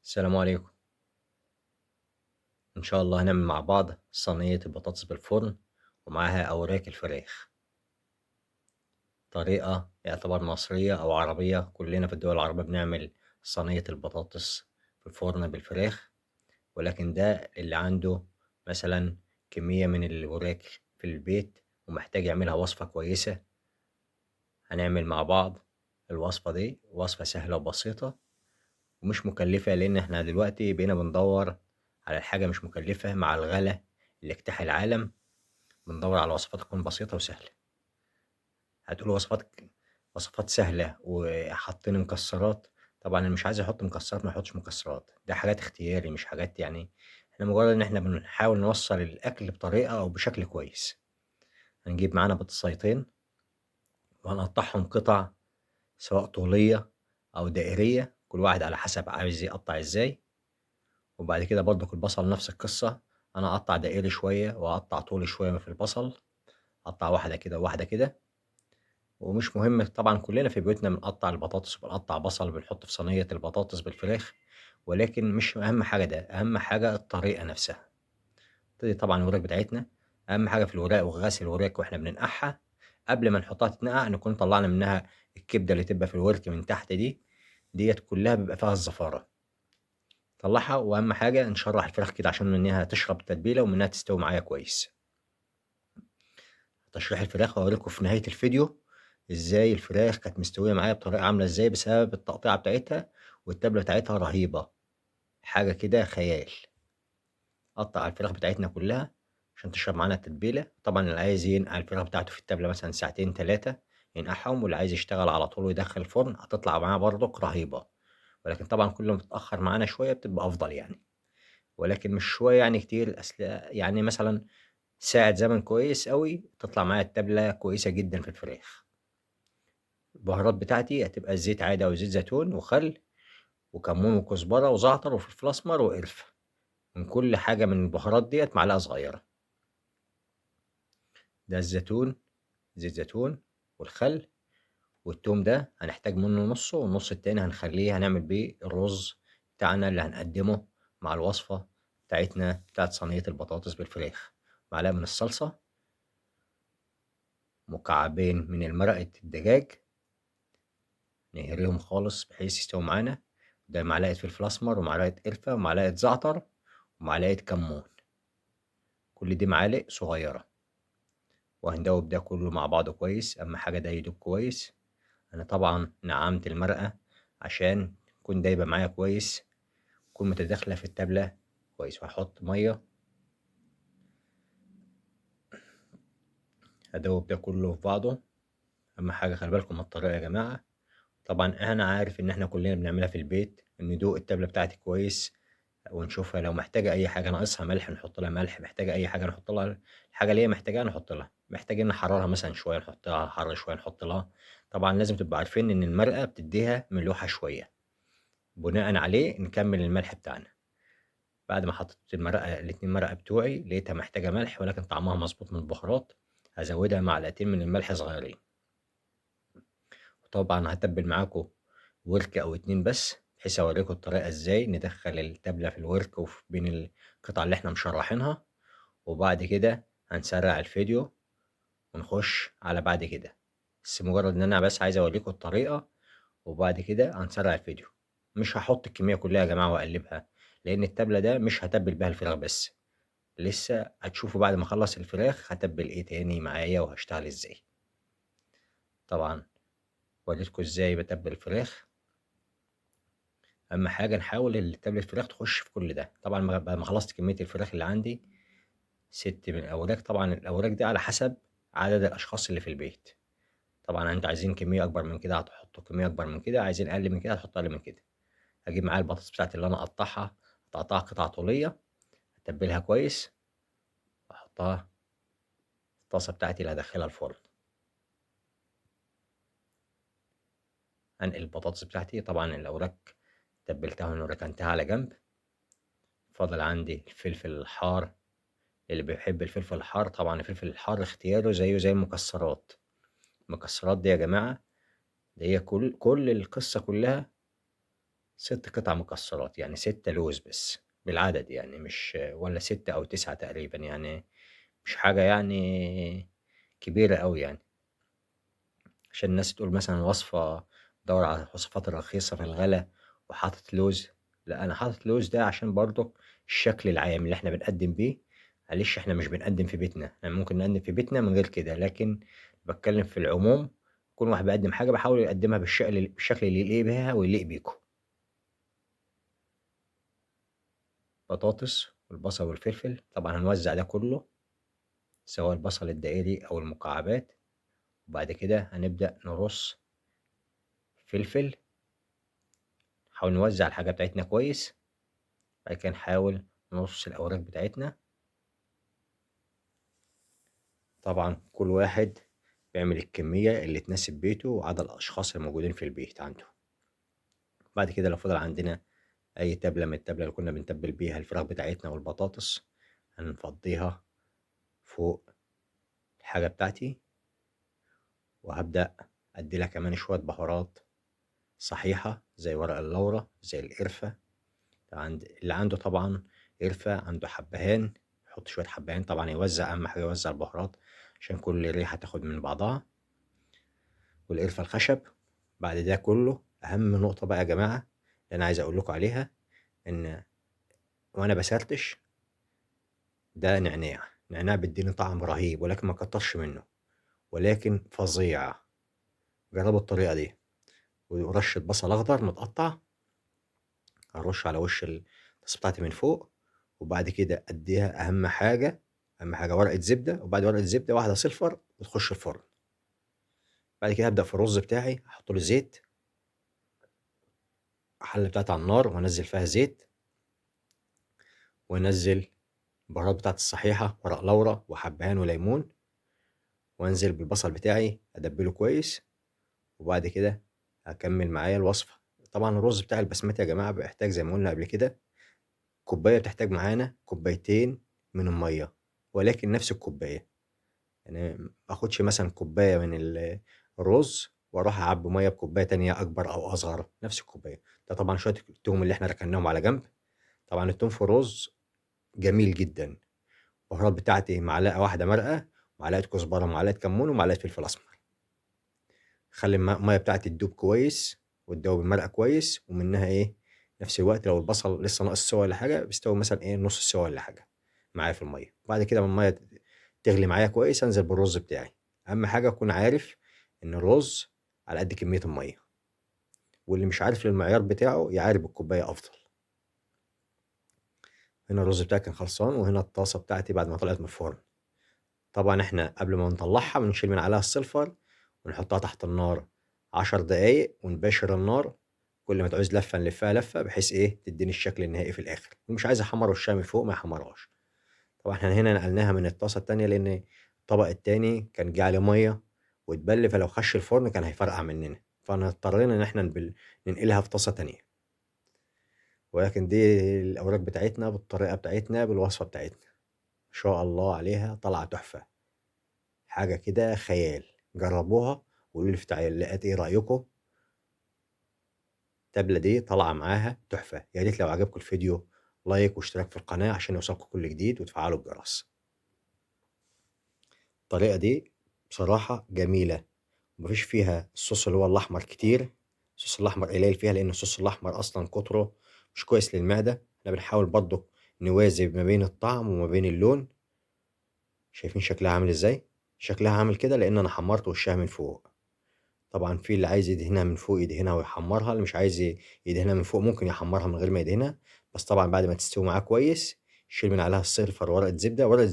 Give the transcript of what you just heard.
السلام عليكم. إن شاء الله هنعمل مع بعض صينية البطاطس بالفرن ومعاها أوراق الفراخ. طريقة يعتبر مصرية أو عربية، كلنا في الدول العربية بنعمل صينية البطاطس في الفرن بالفراخ، ولكن ده اللي عنده مثلا كمية من الوراك في البيت ومحتاج يعملها وصفة كويسة. هنعمل مع بعض الوصفة دي، وصفة سهلة وبسيطة ومش مكلفة، لأن احنا دلوقتي بقينا بندور على الحاجة مش مكلفة مع الغلا اللي اجتاح العالم. بندور على وصفات تكون بسيطة وسهلة. هتقول وصفات سهلة وحاطين مكسرات. طبعا اللي مش عايز يحط مكسرات ما يحطش مكسرات، ده حاجات اختياري مش حاجات يعني. احنا مجرد ان احنا بنحاول نوصل الاكل بطريقة او بشكل كويس. هنجيب معانا بطاطسايتين وهنقطعهم قطع، سواء طولية او دائرية، كل واحد على حسب عايز يقطع ازاي. وبعد كده برضك البصل نفس القصة، انا اقطع دائري شوية واقطع طولي شوية في البصل، اقطع واحدة كده وواحدة كده. ومش مهم طبعًا، كلنا في بيوتنا بنقطّع البطاطس وبنقطّع بصل وبنحط في صينية البطاطس بالفراخ، ولكن مش أهم حاجة ده، أهم حاجة الطريقة نفسها. نبتدي طبعًا الوراك بتاعتنا، أهم حاجة في الوراك وغسل الوراك وإحنا بننقعها، قبل ما نحطها تتنقع نكون طلّعنا منها الكبدة اللي تبقى في الورك من تحت دي، ديّة كلّها بيبقى فيها الزفارة. نطلّعها، وأهم حاجة نشرّح الفراخ كده عشان منها تشرب تتبيلة ومنها تستوي معايا كويس. تشريح الفراخ هاوريكم في نهاية الفيديو إزاي الفراخ كانت مستوية معايا بطريقة عاملة إزاي بسبب التقطيعة بتاعتها، والتبلة بتاعتها رهيبة، حاجة كده خيال. قطّع الفراخ بتاعتنا كلّها عشان تشرب معانا التتبيلة. طبعًا اللي عايز ينقع الفراخ بتاعته في التبلة مثلًا ساعتين 3 ينقعهم، واللي عايز يشتغل على طول ويدخّل الفرن هتطلع معاه برضك رهيبة، ولكن طبعًا كل ما تتأخر معانا شوية بتبقى أفضل يعني، ولكن مش شوية يعني كتير، أصل يعني مثلًا ساعة زمن كويس أوي تطلع معايا التبلة كويسة جدًا في الفراخ. البهارات بتاعتي هتبقى زيت عادي أو زيت زيتون وخل وكمون وكزبرة وزعتر وفلفل أسمر وقرفة. من كل حاجة من البهارات ديّة معلقة صغيرة. ده الزيتون، زيت زيتون والخل والتوم ده هنحتاج منه نصه، والنص التاني هنخليه هنعمل بيه الرز بتاعنا اللي هنقدمه مع الوصفة بتاعتنا بتاعت صينية البطاطس بالفراخ. معلقة من الصلصة، مكعبين من مرقة الدجاج نهريهم خالص بحيث يستووا معانا، ده معلقة فلفل أسمر ومعلقة قرفة ومعلقة زعتر ومعلقة كمون، كل دي معالق صغيرة. وهندوب ده كله مع بعضه كويس، أهم حاجة ده يدوب كويس. أنا طبعا نعمت المرقة عشان تكون دايبة معايا كويس، تكون متداخلة في التابلة كويس. وهحط مية أدوب ده كله في بعضه. أهم حاجة خلي بالكم من الطريقة يا جماعة. طبعًا أنا عارف إن إحنا كلنا بنعملها في البيت، ندوق التابلة بتاعتي كويس ونشوفها لو محتاجة أي حاجة ناقصها ملح نحط لها ملح، محتاجة أي حاجة نحط لها الحاجة اللي هي محتاجاها نحط لها، محتاجين نحررها مثلًا شوية نحط لها، حر شوية نحط لها. طبعًا لازم تبقوا عارفين إن المرقة بتديها ملوحة شوية، بناءً عليه نكمل الملح بتاعنا. بعد ما حطيت المرقة الاتنين مرقة بتوعي لقيتها محتاجة ملح ولكن طعمها مضبوط من البهارات، هازودها معلقتين من الملح صغيرين. وطبعًا هاتبّل معاكم ورك أو 2 بس، بحيث أوريكم الطريقة إزاي ندخّل التابلة في الورك بين القطع اللي إحنا مشرّحينها. وبعد كده هنسرّع الفيديو ونخش على بعد كده، بس مجرد إن أنا بس عايز أوريكم الطريقة، وبعد كده هنسرّع الفيديو. مش هاحط الكمية كلّها يا جماعة وأقلّبها، لإن التابلة ده مش هاتبّل بيها الفراخ بس، لسه هتشوفوا بعد ما أخلّص الفراخ هاتبّل إيه تاني معايا وهاشتغل إزاي. طبعًا وريتكم إزاي باتبّل الفراخ. أهم حاجة نحاول تابلة الفراخ تخش في كل ده. طبعًا بعد ما خلصت كمية الفراخ اللي عندي، سِبت من الأوراق. طبعًا الأوراق دي على حسب عدد الأشخاص اللي في البيت. طبعًا أنتم عايزين كمية أكبر من كده هتحطوا كمية أكبر من كده، عايزين أقل من كده هتحطوا أقل من كده. هاجيب معايا البطاطس بتاعتي اللي أنا أقطعها قطع طولية، أتبلها كويس وأحطها في الطاسة بتاعتي اللي هادخلها الفرن. أنقل البطاطس بتاعتي، طبعًا الأوراق تبلتها وركنتها على جنب. فاضل عندي الفلفل الحار، اللي بيحب الفلفل الحار. طبعًا الفلفل الحار اختياره زيه زي المكسرات. المكسرات دي يا جماعة، دي هي كل القصة كلها 6 قطع مكسرات، يعني 6 لوز بس بالعدد يعني مش والّا 6 أو 9 تقريبًا، يعني مش حاجة يعني كبيرة أوي يعني، عشان الناس تقول مثلًا وصفة بادوّر على الوصفات الرخيصة في الغلا وحاطط لوز. لأ، أنا حاطط لوز ده عشان برضه الشكل العام اللي إحنا بنقدّم بيه. معلش إحنا مش بنقدّم في بيتنا، إحنا ممكن نقدّم في بيتنا من غير كده، لكن باتكلّم في العموم. كل واحد بيقدّم حاجة باحاول يقدّمها بالشكل اللي يليق بيها ويليق بيكم. بطاطس والبصل والفلفل، طبعًا هنوزّع ده كلّه سواء البصل الدائري أو المكعبات، وبعد كده هنبدأ نرُص فلفل. نحاول نوزّع الحاجة بتاعتنا كويس، بعد كده نحاول نرص الأوراق بتاعتنا. طبعًا كل واحد بيعمل الكمية اللي تناسب بيته وعدد الأشخاص الموجودين في البيت عنده. بعد كده لو فضل عندنا أي تَبْلة من التَبْلة اللي كنا بنتبّل بيها الفراخ بتاعتنا والبطاطس، هنفضّيها فوق الحاجة بتاعتي، وهابدأ أدّي لها كمان شوية بهارات صحيحة زي ورق اللورا، زي القرفة. اللي عنده طبعًا قرفة، عنده حبّهان، يحط شوية حبّهان، طبعًا يوزّع، أهم حاجة يوزّع البهارات عشان كل ريحة تاخد من بعضها، والقرفة الخشب. بعد ده كله أهم نقطة بقى يا جماعة اللي أنا عايز أقول لكم عليها، إن وأنا باسرتش ده نعناع. نعناع بيدّيني طعم رهيب ولكن ما كتّرش منه، ولكن فظيع. جرّبوا الطريقة دي. ورشة بصل أخضر متقطّع هارُش على وش الطاسة بتاعتي من فوق، وبعد كده أدّيها أهم حاجة ورقة زبدة، وبعد ورقة الزبدة واحدة صفر وتخش الفرن. بعد كده أبدأ في الرز بتاعي، أحط له زيت، الحلة بتاعتي على النار وأنزّل فيها زيت، وأنزّل البهارات بتاعتي الصحيحة، ورق لورا وحبهان وليمون، وأنزل بالبصل بتاعي أتبّله كويس، وبعد كده هاكمّل معايا الوصفة. طبعًا الرز بتاعي البسمتي يا جماعة بيحتاج زي ما قُلنا قبل كده كوباية، بتحتاج معانا كوبايتين من المَيّة، ولكن نفس الكوباية. يعني ما آخُدش مثلًا كوباية من الرز وأروح أعبّي مَيّة بكوباية تانية أكبر أو أصغر، نفس الكوباية. ده طبعًا شوية التوم اللي إحنا ركناهم على جنب. طبعًا التوم في الرز جميل جدًا. البهارات بتاعتي معلقة واحدة مرقة، معلقة كزبرة، ومعلقة كمون، ومعلقة فلفل أسمر. أخلّي المَيّة بتاعتي تدوب كويس وتدوّب المرقة كويس، ومنها إيه، نفس الوقت لو البصل لسه ناقص سِوَى والّا حاجة بيستوي مثلًا إيه نُص سِوَى والّا حاجة معايا في المَيّة. وبعد كده أمّا المَيّة تغلي معايا كويس أنزل بالرز بتاعي. أهم حاجة أكون عارف إن الرز على قد كمية المَيّة، واللي مش عارف المعيار بتاعه يعاير بالكوباية أفضل. هنا الرز بتاعي كان خلصان، وهنا الطاسة بتاعتي بعد ما طلعت من الفرن. طبعًا إحنا قبل ما نطلّعها بنشيل من عليها السلفر ونحطها تحت النار 10 دقايق ونباشر النار، كل ما تعوز لفة نلفّها لفة بحيث إيه، تدّيني الشكل النهائي في الآخر. اللي مش عايز يحمّر وشّها من فوق ما يحمّرهاش. طبعًا إحنا هنا نقلناها من الطاسة التانية لإن الطبق التاني كان جه عليه مَيّة واتبل، فلو خَش الفرن كان هيفرقع مننا، فاضطرينا إن إحنا ننقلها في طاسة تانية. ولكن دي الأوراق بتاعتنا بالطريقة بتاعتنا بالوصفة بتاعتنا، ما شاء الله عليها طالعة تحفة. حاجة كده خيال. جرّبوها وقولوا لي في تعليقات إيه رأيكم. التابلة دي طالعة معاها تحفة. يا ريت لو عجبكم الفيديو لايك واشتراك في القناة عشان يوصلكم كل جديد وتفعلوا الجرس. الطريقة دي بصراحة جميلة، ما فيش فيها الصوص اللي هو الأحمر كتير، الصوص الأحمر قليل فيها لأن الصوص الأحمر أصلًا كتره مش كويس للمعدة. إحنا بنحاول برضه نوازن ما بين الطعم وما بين اللون. شايفين شكلها عامل إزاي؟ شكلها عامل كده لأن أنا حمّرت وشّها من فوق. طبعًا في اللي عايز يدهنها من فوق يدهنها ويحمّرها، اللي مش عايز يدهنها من فوق ممكن يحمّرها من غير ما يدهنها، بس طبعًا بعد ما تستوي معاه كويس يشيل من عليها الصلفة ورقة زبدة. ورقة